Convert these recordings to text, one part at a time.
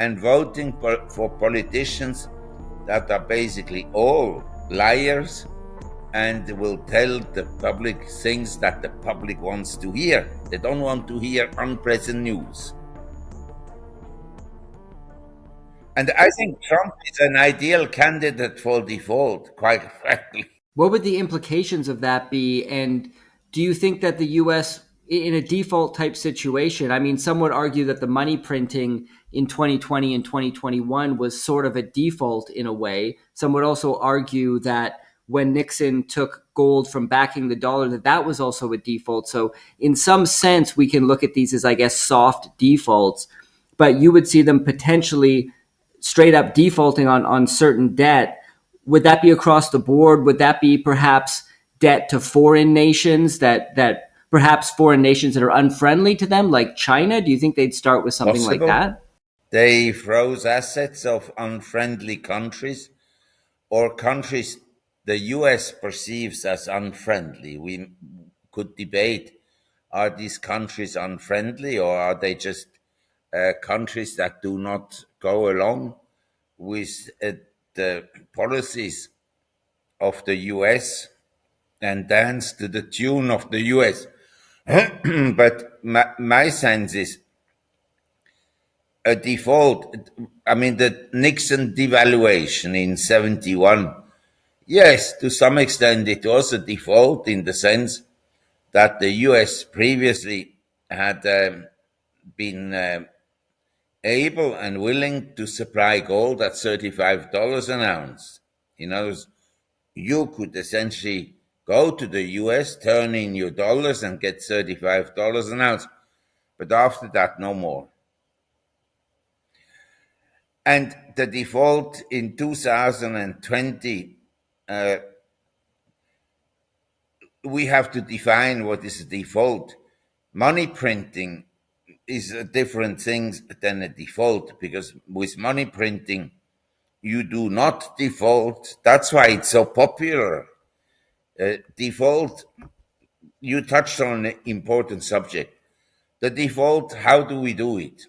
and voting for politicians that are basically all liars and will tell the public things that the public wants to hear. They don't want to hear unpresent news. And I think Trump is an ideal candidate for default, quite frankly. What would the implications of that be? And do you think that the US, in a default type situation, I mean, some would argue that the money printing in 2020 and 2021 was sort of a default in a way. Some would also argue that when Nixon took gold from backing the dollar, that was also a default. So in some sense, we can look at these as, I guess, soft defaults, but you would see them potentially straight up defaulting on certain debt. Would that be across the board? Would that be perhaps debt to foreign nations that perhaps foreign nations that are unfriendly to them, like China? Do you think they'd start with something like that? They froze assets of unfriendly countries or countries the US perceives as unfriendly. We could debate, are these countries unfriendly or are they just countries that do not go along with the policies of the US and dance to the tune of the US? But my sense is a default. I mean, the Nixon devaluation in 71, yes, to some extent it was a default in the sense that the US previously had been able and willing to supply gold at $35 an ounce. In other words, you could essentially go to the US, turn in your dollars, and get $35 an ounce. But after that, no more. And the default in 2020, we have to define what is a default. Money printing is a different thing than a default, because with money printing, you do not default. That's why it's so popular. Default, you touched on an important subject. The default, how do we do it?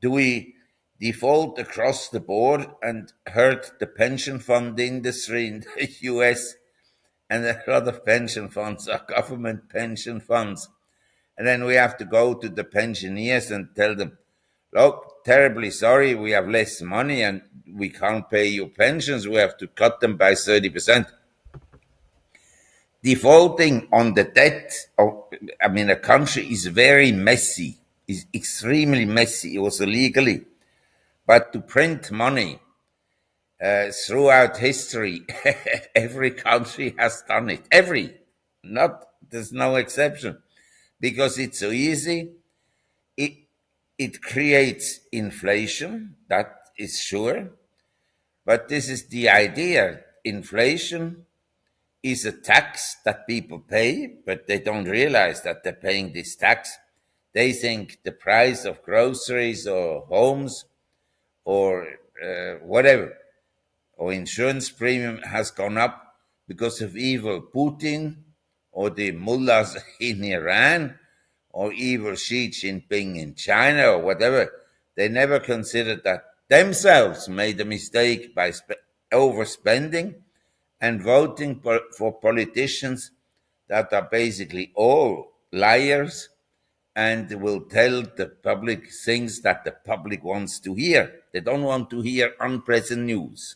Do we default across the board and hurt the pension fund industry in the US? And a lot of pension funds are government pension funds. And then we have to go to the pensioners and tell them, look, terribly sorry, we have less money and we can't pay your pensions. We have to cut them by 30%. Defaulting on the debt of, a country is very messy, is extremely messy, also legally. But to print money throughout history, every country has done it. There's no exception, because it's so easy. It creates inflation, that is sure. But this is the idea. Inflation is a tax that people pay, but they don't realize that they're paying this tax. They think the price of groceries or homes or whatever, or insurance premium has gone up because of evil Putin or the mullahs in Iran or evil Xi Jinping in China or whatever. They never considered that themselves made a mistake by overspending and voting for politicians that are basically all liars and will tell the public things that the public wants to hear. They don't want to hear unpresent news.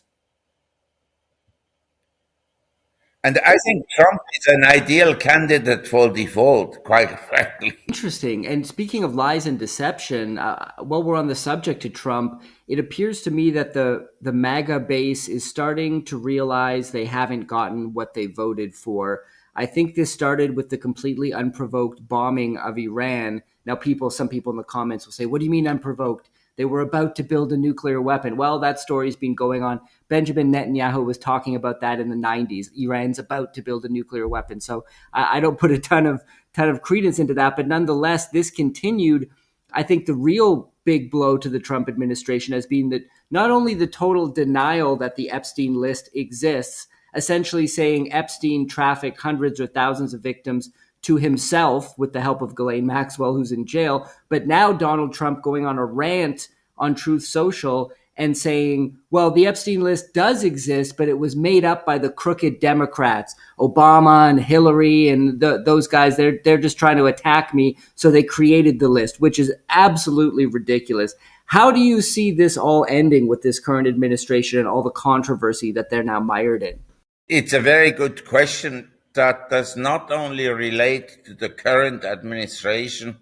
And I think Trump is an ideal candidate for default, quite frankly. Interesting. And speaking of lies and deception, while we're on the subject to Trump, it appears to me that the MAGA base is starting to realize they haven't gotten what they voted for. I think this started with the completely unprovoked bombing of Iran. Now, some people in the comments will say, what do you mean unprovoked? They were about to build a nuclear weapon. Well, that story's been going on. Benjamin Netanyahu was talking about that in the 90s. Iran's about to build a nuclear weapon. So I don't put a ton of credence into that. But nonetheless, this continued. I think the real big blow to the Trump administration has been that not only the total denial that the Epstein list exists, essentially saying Epstein trafficked hundreds or thousands of victims to himself with the help of Ghislaine Maxwell, who's in jail. But now Donald Trump going on a rant on Truth Social and saying, well, the Epstein list does exist, but it was made up by the crooked Democrats, Obama and Hillary and those guys. They're just trying to attack me. So they created the list, which is absolutely ridiculous. How do you see this all ending with this current administration and all the controversy that they're now mired in? It's a very good question that does not only relate to the current administration,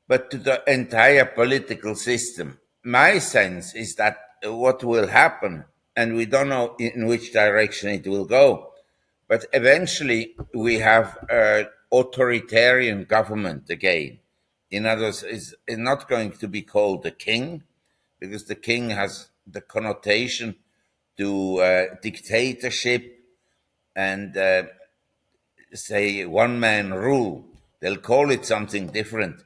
but to the entire political system. My sense is that what will happen, and we don't know in which direction it will go, but eventually we have an authoritarian government again. In other words, it's not going to be called the king, because the king has the connotation to dictatorship and say one man rule. They'll call it something different.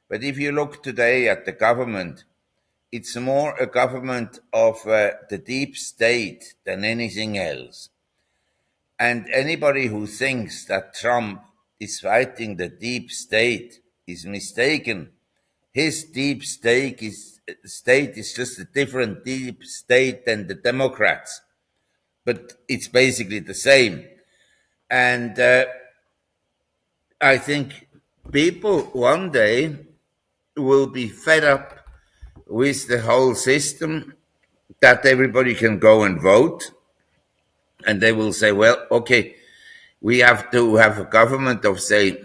But if you look today at the government, it's more a government of the deep state than anything else. And anybody who thinks that Trump is fighting the deep state is mistaken. His deep state is just a different deep state than the Democrats, but it's basically the same. And I think people one day will be fed up with the whole system that everybody can go and vote. And they will say, well, okay, we have to have a government of, say,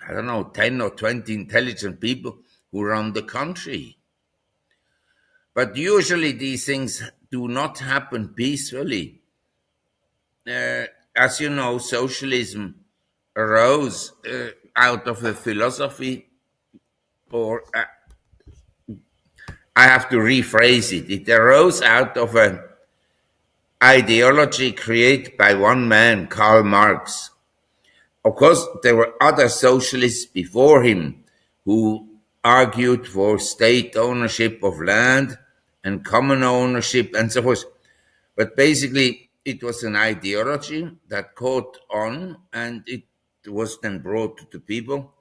I don't know, 10 or 20 intelligent people who run the country. But usually these things do not happen peacefully. As you know, socialism arose out of a philosophy, or I have to rephrase it. It arose out of an ideology created by one man, Karl Marx. Of course, there were other socialists before him who argued for state ownership of land and common ownership and so forth. But basically, it was an ideology that caught on, and it was then brought to the people.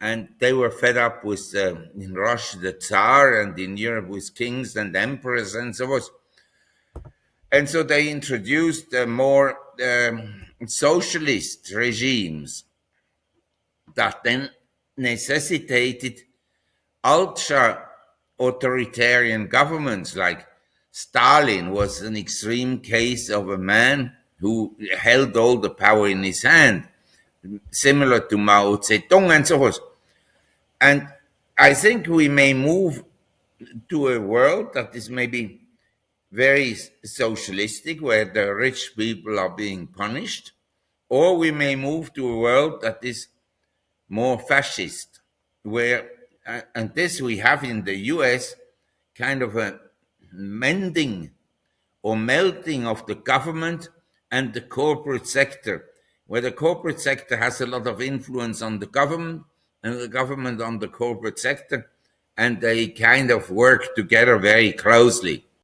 And they were fed up with, in Russia, the Tsar, and in Europe with kings and emperors and so forth. And so they introduced more socialist regimes that then necessitated ultra authoritarian governments. Like Stalin was an extreme case of a man who held all the power in his hand, similar to Mao Zedong and so forth. And I think we may move to a world that is maybe very socialistic, where the rich people are being punished, or we may move to a world that is more fascist, where, and this we have in the US, kind of a mending or melting of the government and the corporate sector, where the corporate sector has a lot of influence on the government and the government on the corporate sector, and they kind of work together very closely.